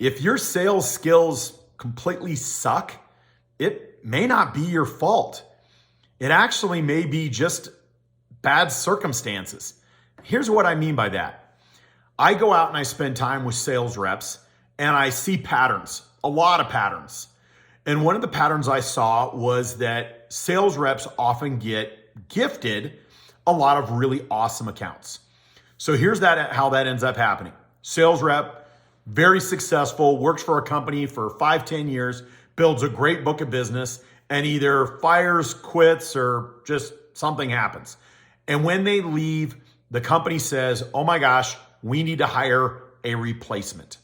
If your sales skills completely suck, it may not be your fault. It actually may be just bad circumstances. Here's what I mean by that. I go out and I spend time with sales reps and I see patterns, a lot of patterns. And one of the patterns I saw was that sales reps often get gifted a lot of really awesome accounts. So here's how that ends up happening. Sales rep, very successful, works for a company for 5-10 years, builds a great book of business, and either fires, quits, or just something happens. And when they leave, the company says, oh my gosh, we need to hire a replacement.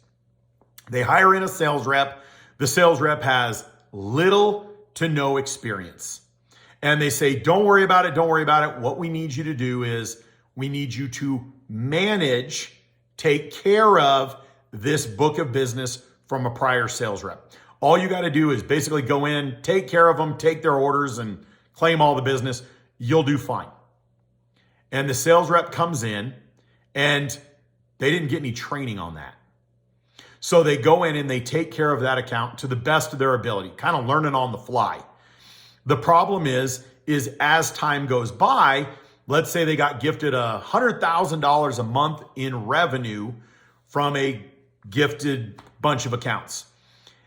They hire in a sales rep. The sales rep has little to no experience. And they say, don't worry about it, don't worry about it. What we need you to do is we need you to manage, take care of this book of business from a prior sales rep. All you got to do is basically go in, take care of them, take their orders, and claim all the business. You'll do fine. And the sales rep comes in, and they didn't get any training on that. So they go in and they take care of that account to the best of their ability, kind of learning on the fly. The problem is as time goes by, let's say they got gifted $100,000 a month in revenue from a gifted bunch of accounts.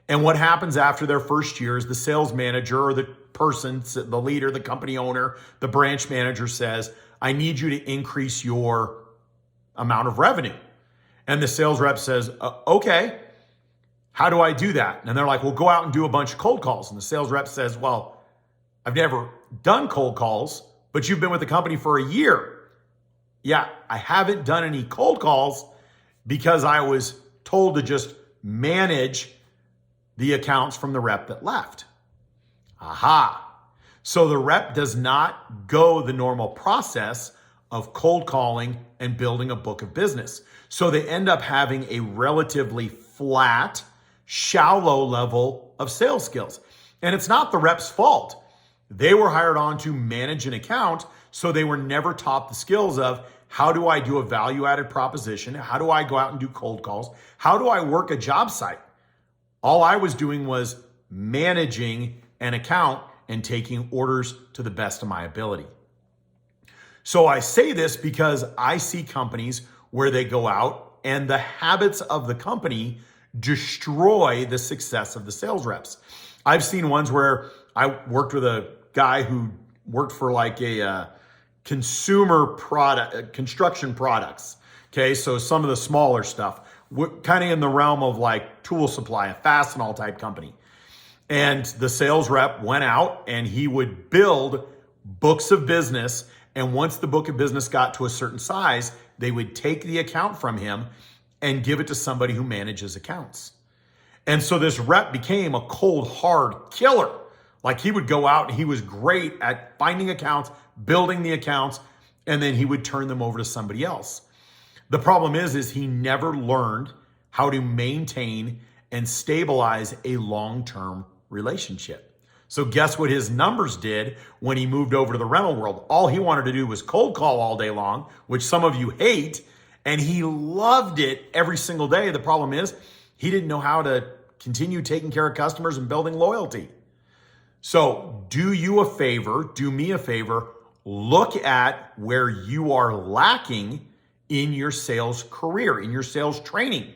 And what happens after their first year is the sales manager or the person, the leader, the company owner, the branch manager says, I need you to increase your amount of revenue. And the sales rep says, okay, how do I do that? And they're like, well, go out and do a bunch of cold calls. And the sales rep says, well, I've never done cold calls, but you've been with the company for a year. Yeah, I haven't done any cold calls because I was told to just manage the accounts from the rep that left. Aha. So the rep does not go the normal process of cold calling and building a book of business. So they end up having a relatively flat, shallow level of sales skills. And it's not the rep's fault. They were hired on to manage an account, so they were never taught the skills of how do I do a value-added proposition? How do I go out and do cold calls? How do I work a job site? All I was doing was managing an account and taking orders to the best of my ability. So I say this because I see companies where they go out and the habits of the company destroy the success of the sales reps. I've seen ones where I worked with a guy who worked for like a consumer product, construction products. Okay, so some of the smaller stuff, kind of in the realm of like tool supply, a Fastenal type company. And the sales rep went out and he would build books of business. And once the book of business got to a certain size, they would take the account from him and give it to somebody who manages accounts. And so this rep became a cold, hard killer. Like he would go out and he was great at finding accounts, building the accounts, and then he would turn them over to somebody else. The problem is he never learned how to maintain and stabilize a long-term relationship. So guess what his numbers did when he moved over to the rental world? All he wanted to do was cold call all day long, which some of you hate, and he loved it every single day. The problem is he didn't know how to continue taking care of customers and building loyalty. So do you a favor, do me a favor, look at where you are lacking in your sales career, in your sales training.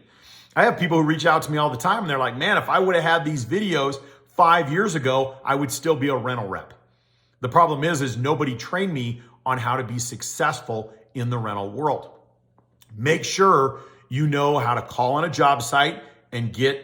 I have people who reach out to me all the time and they're like, man, if I would have had these videos 5 years ago, I would still be a rental rep. The problem is nobody trained me on how to be successful in the rental world. Make sure you know how to call on a job site and get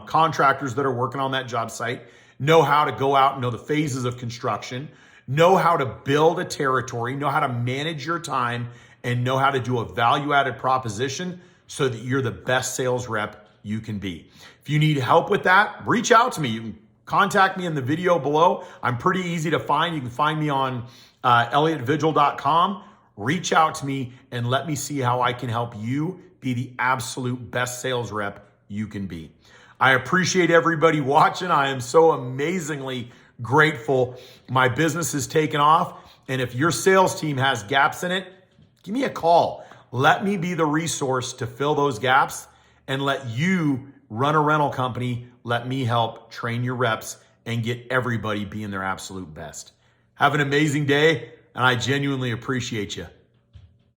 contractors that are working on that job site, know how to go out and know the phases of construction, know how to build a territory, know how to manage your time, and know how to do a value-added proposition so that you're the best sales rep you can be. If you need help with that, reach out to me. You can contact me in the video below. I'm pretty easy to find. You can find me on ElliottVigil.com. Reach out to me and let me see how I can help you be the absolute best sales rep you can be. I appreciate everybody watching. I am so amazingly grateful. My business has taken off. And if your sales team has gaps in it, give me a call. Let me be the resource to fill those gaps and let you run a rental company. Let me help train your reps and get everybody being their absolute best. Have an amazing day, and I genuinely appreciate you.